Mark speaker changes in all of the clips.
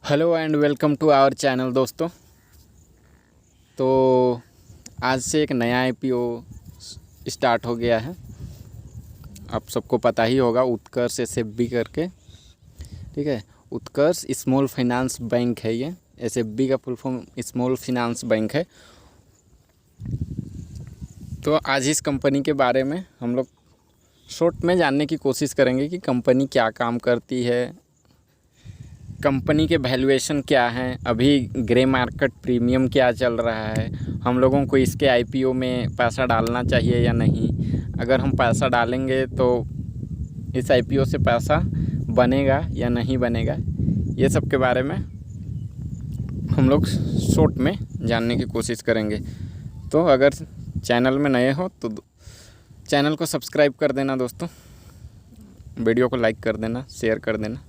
Speaker 1: Hello and welcome to our channel दोस्तों। तो आज से एक नया आईपीओ स्टार्ट हो गया है। आप सबको पता ही होगा, उत्कर्ष एसएफबी करके। ठीक है, उत्कर्ष स्मॉल फाइनेंस बैंक है। ये एसएफबी का full form small finance bank है। तो आज इस कंपनी के बारे में हम लोग शॉर्ट में जानने की कोशिश करेंगे कि कंपनी क्या काम करती है, कंपनी के वैल्यूएशन क्या हैं, अभी ग्रे मार्केट प्रीमियम क्या चल रहा है, हम लोगों को इसके आईपीओ में पैसा डालना चाहिए या नहीं, अगर हम पैसा डालेंगे तो इस आईपीओ से पैसा बनेगा या नहीं बनेगा, ये सब के बारे में हम लोग शॉर्ट में जानने की कोशिश करेंगे। तो अगर चैनल में नए हो तो चैनल को सब्सक्राइब कर देना दोस्तों, वीडियो को लाइक कर देना, शेयर कर देना।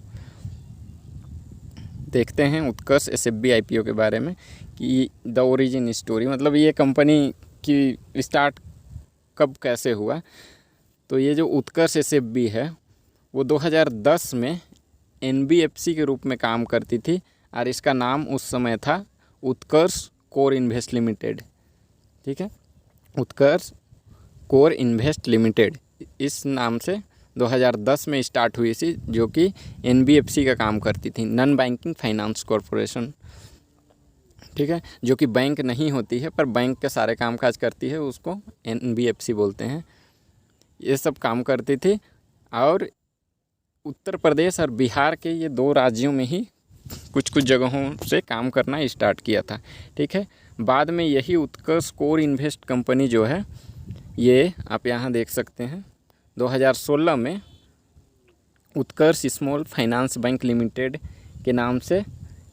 Speaker 1: देखते हैं उत्कर्ष एसएफबी आईपीओ के बारे में कि द ओरिजिन स्टोरी, मतलब ये कंपनी की स्टार्ट कब कैसे हुआ। तो ये जो उत्कर्ष एसएफबी है वो 2010 में एनबीएफसी के रूप में काम करती थी और इसका नाम उस समय था उत्कर्ष कोर इन्वेस्ट लिमिटेड। ठीक है, उत्कर्ष कोर इन्वेस्ट लिमिटेड इस नाम से 2010 में स्टार्ट हुई थी, जो कि एनबीएफसी का काम करती थी, नॉन बैंकिंग फाइनेंस कॉरपोरेशन। ठीक है, जो कि बैंक नहीं होती है पर बैंक के सारे कामकाज करती है, उसको एनबीएफसी बोलते हैं। ये सब काम करती थी और उत्तर प्रदेश और बिहार के ये दो राज्यों में ही कुछ कुछ जगहों से काम करना स्टार्ट किया था। ठीक है, बाद में यही उत्कर्ष कोर इन्वेस्ट कंपनी जो है, ये आप यहाँ देख सकते हैं 2016 में उत्कर्ष स्मॉल फाइनेंस बैंक लिमिटेड के नाम से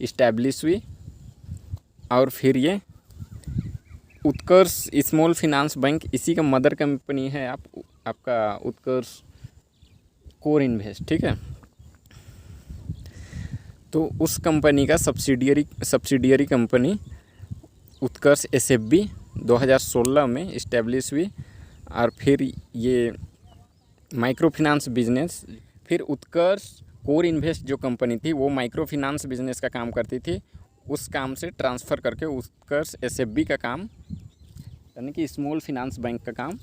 Speaker 1: इस्टेब्लिश हुई और फिर ये उत्कर्ष स्मॉल फाइनेंस बैंक इसी का मदर कंपनी है आपका उत्कर्ष कोर इन्वेस्ट। ठीक है, तो उस कंपनी का सब्सिडियरी कंपनी उत्कर्ष एसएफबी 2016 में इस्टेब्लिश हुई और फिर ये माइक्रो फिनांस बिजनेस, फिर उत्कर्ष कोर इन्वेस्ट जो कंपनी थी वो माइक्रो फिनांस बिजनेस का काम करती थी, उस काम से ट्रांसफ़र करके उत्कर्ष एसएफबी का काम यानी कि स्मॉल फाइनेंस बैंक का काम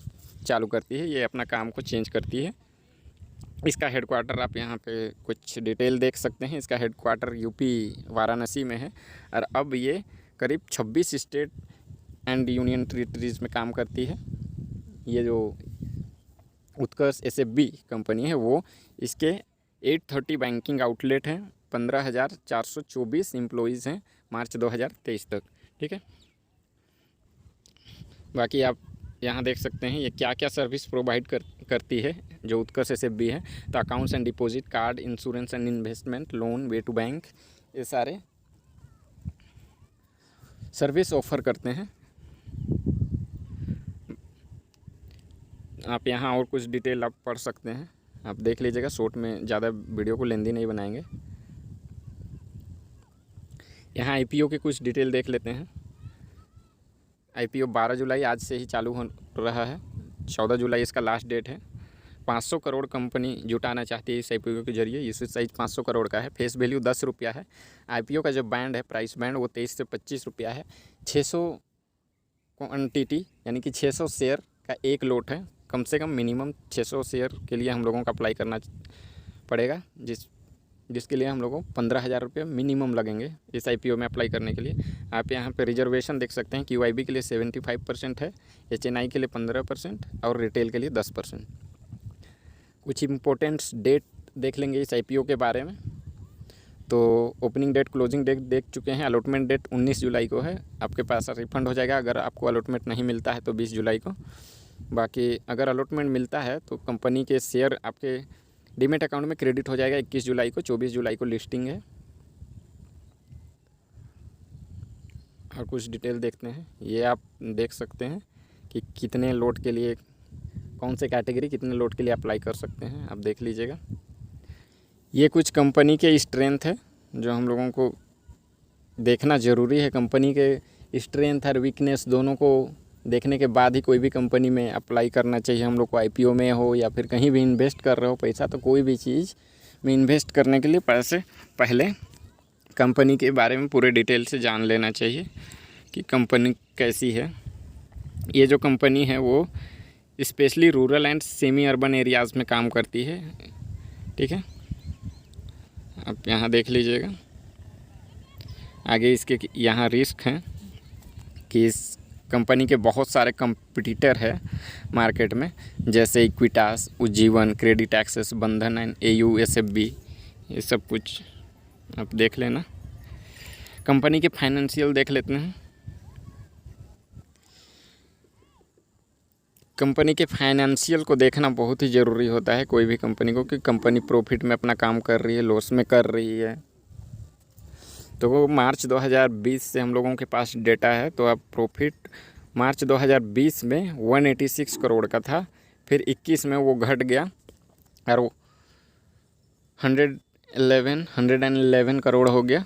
Speaker 1: चालू करती है। ये अपना काम को चेंज करती है। इसका हेडक्वार्टर आप यहाँ पे कुछ डिटेल देख सकते हैं। इसका हेडक्वार्टर यूपी वाराणसी में है और अब ये करीब 26 स्टेट एंड यूनियन टेरिटरीज़ में काम करती है। ये जो उत्कर्ष एसएफबी कंपनी है वो इसके 830 बैंकिंग आउटलेट हैं, 15,424 एम्प्लॉइज़ हैं मार्च 2023 तक। ठीक है, बाकी आप यहाँ देख सकते हैं ये क्या क्या सर्विस प्रोवाइड करती है जो उत्कर्ष एसएफबी है। तो accounts and deposit, card, insurance and investment, loan, way to bank, ये सारे सर्विस ऑफर करते हैं। आप यहाँ और कुछ डिटेल आप पढ़ सकते हैं, आप देख लीजिएगा। शॉर्ट में ज़्यादा वीडियो को लेंदी नहीं बनाएंगे। यहाँ आईपीओ के कुछ डिटेल देख लेते हैं। आईपीओ 12 जुलाई आज से ही चालू हो रहा है, 14 जुलाई इसका लास्ट डेट है। 500 करोड़ कंपनी जुटाना चाहती है इस आईपीओ के जरिए। इस साइज 500 करोड़ का है। फेस वैल्यू 10 रुपया है। आईपीओ का जो बैंड है, प्राइस बैंड, वो 23 से 25 रुपया है। 600 क्वान्टिटी यानी कि 600 शेयर का एक लोट है। कम से कम मिनिमम 600 शेयर के लिए हम लोगों को अप्लाई करना पड़ेगा, जिसके लिए हम लोगों को 15,000 रुपये मिनिमम लगेंगे इस आईपीओ में अप्लाई करने के लिए। आप यहाँ पे रिजर्वेशन देख सकते हैं। क्यूआईबी के लिए 75% है, एचएनआई के लिए 15% और रिटेल के लिए 10%। कुछ इम्पोर्टेंट डेट देख लेंगे इस आईपीओ के बारे में। तो ओपनिंग डेट, क्लोजिंग डेट देख चुके हैं। अलॉटमेंट डेट 19 जुलाई को है। आपके पैसा रिफंड हो जाएगा अगर आपको अलॉटमेंट नहीं मिलता है तो 20 जुलाई को। बाकी अगर अलॉटमेंट मिलता है तो कंपनी के शेयर आपके डीमेट अकाउंट में क्रेडिट हो जाएगा 21 जुलाई को। 24 जुलाई को लिस्टिंग है। और कुछ डिटेल देखते हैं। ये आप देख सकते हैं कि कितने लोट के लिए, कौन से कैटेगरी कितने लोट के लिए अप्लाई कर सकते हैं, आप देख लीजिएगा। ये कुछ कंपनी के स्ट्रेंथ है जो हम लोगों को देखना ज़रूरी है। कंपनी के स्ट्रेंथ और वीकनेस दोनों को देखने के बाद ही कोई भी कंपनी में अप्लाई करना चाहिए हम लोग को। आईपीओ में हो या फिर कहीं भी इन्वेस्ट कर रहे हो पैसा, तो कोई भी चीज़ में इन्वेस्ट करने के लिए पैसे पहले कंपनी के बारे में पूरे डिटेल से जान लेना चाहिए कि कंपनी कैसी है। ये जो कंपनी है वो specially rural and semi urban areas में काम करती है। ठीक है, आप यहाँ देख लीजिएगा। आगे इसके यहाँ रिस्क हैं कि इस कंपनी के बहुत सारे कंपटीटर है मार्केट में, जैसे इक्विटास, उज्जीवन, क्रेडिट एक्सेस, बंधन एंड AU SFB, ये सब कुछ आप देख लेना। कंपनी के फाइनेंशियल देख लेते हैं। कंपनी के फाइनेंशियल को देखना बहुत ही ज़रूरी होता है कोई भी कंपनी को, कि कंपनी प्रॉफिट में अपना काम कर रही है, लॉस में कर रही है। तो वो मार्च 2020 से हम लोगों के पास डेटा है। तो अब प्रॉफिट मार्च 2020 में 186 करोड़ का था, फिर 21 में वो घट गया और 111 करोड़ हो गया।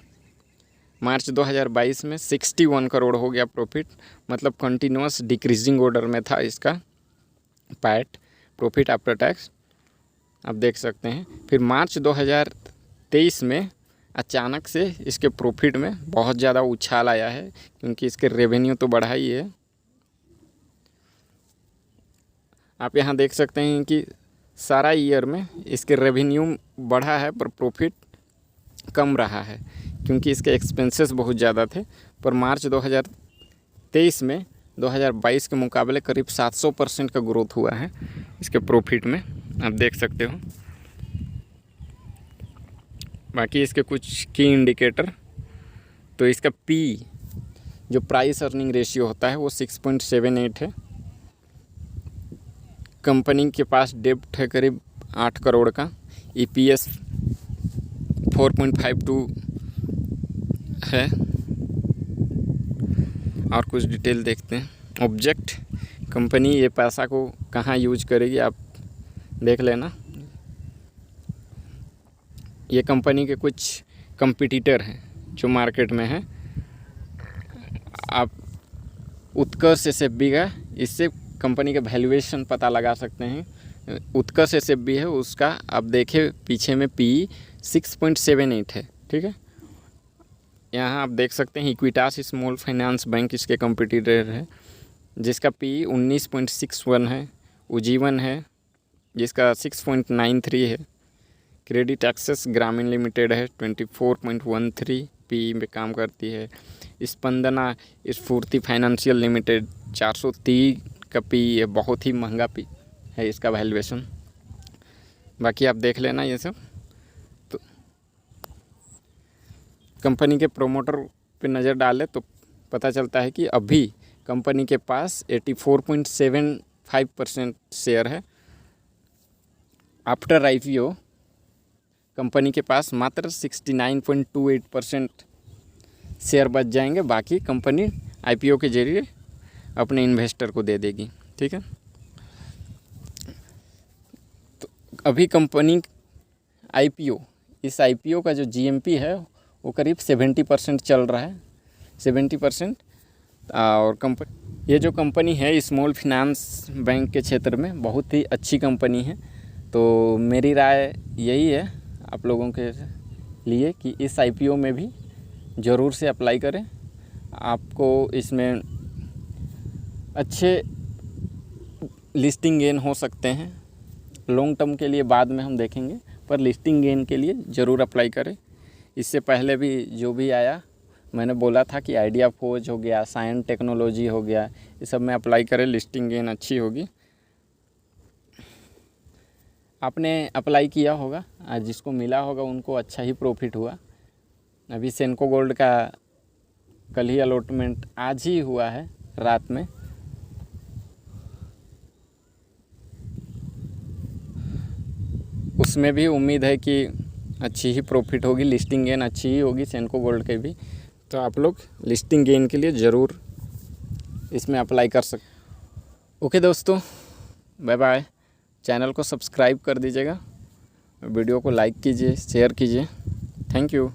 Speaker 1: मार्च 2022 में 61 करोड़ हो गया प्रॉफिट, मतलब कंटिन्यूस डिक्रीजिंग ऑर्डर में था इसका पैट, प्रॉफिट आफ्टर टैक्स, आप देख सकते हैं। फिर मार्च 2023 में अचानक से इसके प्रॉफिट में बहुत ज़्यादा उछाल आया है, क्योंकि इसके रेवेन्यू तो बढ़ा ही है। आप यहाँ देख सकते हैं कि सारा ईयर में इसके रेवेन्यू बढ़ा है पर प्रॉफिट कम रहा है, क्योंकि इसके एक्सपेंसेस बहुत ज़्यादा थे। पर मार्च 2023 में 2022 के मुकाबले करीब 700% का ग्रोथ हुआ है इसके प्रॉफिट में, आप देख सकते हो। बाकी इसके कुछ की इंडिकेटर, तो इसका P जो प्राइस अर्निंग रेशियो होता है वो 6.78 है। कंपनी के पास डेब्ट है करीब 8 करोड़ का। EPS 4.52 है। और कुछ डिटेल देखते हैं। ऑब्जेक्ट, कंपनी ये पैसा को कहाँ यूज करेगी आप देख लेना। ये कंपनी के कुछ कंपटीटर हैं जो मार्केट में हैं। आप उत्कर्ष SFB का, इससे कंपनी का वैल्यूएशन पता लगा सकते हैं। उत्कर्ष SFB है, उसका आप देखें पीछे में PE 6.78 है। ठीक है, यहाँ आप देख सकते हैं इक्विटास स्मॉल फाइनेंस बैंक इसके कंपटीटर है, जिसका PE 19.61 है। उज्जीवन है जिसका 6.93 है। क्रेडिट एक्सेस ग्रामीण लिमिटेड है 24.13 PE में काम करती है। स्पंदना स्फूर्ति फाइनेंशियल लिमिटेड 430 का PE है, बहुत ही महंगा PE है इसका वैल्यूएशन। बाकी आप देख लेना ये सब। तो कंपनी के प्रोमोटर पे नज़र डालें तो पता चलता है कि अभी कंपनी के पास 84.75% शेयर है। आफ्टर IPO कंपनी के पास मात्र 69.28% शेयर बच जाएंगे, बाकी कंपनी IPO के जरिए अपने इन्वेस्टर को दे देगी। ठीक है, तो अभी कंपनी IPO, इस IPO का जो GMP है वो करीब 70% चल रहा है, 70%। और ये जो कंपनी है स्मॉल फिनेंस बैंक के क्षेत्र में बहुत ही अच्छी कंपनी है। तो मेरी राय यही है आप लोगों के लिए कि इस IPO में भी ज़रूर से अप्लाई करें। आपको इसमें अच्छे लिस्टिंग गेन हो सकते हैं। लॉन्ग टर्म के लिए बाद में हम देखेंगे, पर लिस्टिंग गेन के लिए ज़रूर अप्लाई करें। इससे पहले भी जो भी आया मैंने बोला था कि आइडिया खोज हो गया, साइंस टेक्नोलॉजी हो गया, ये सब में अप्लाई करें, लिस्टिंग गेन अच्छी होगी। आपने अप्लाई किया होगा, आज जिसको मिला होगा उनको अच्छा ही प्रॉफिट हुआ। अभी सेनको गोल्ड का कल ही अलॉटमेंट आज ही हुआ है रात में। उसमें भी उम्मीद है कि अच्छी ही प्रॉफिट होगी, लिस्टिंग गेन अच्छी ही होगी सेनको गोल्ड के भी। तो आप लोग लिस्टिंग गेन के लिए ज़रूर इसमें अप्लाई कर सकते। ओके दोस्तों, बाय बाय। चैनल को सब्सक्राइब कर दीजिएगा, वीडियो को लाइक कीजिए, शेयर कीजिए। Thank you.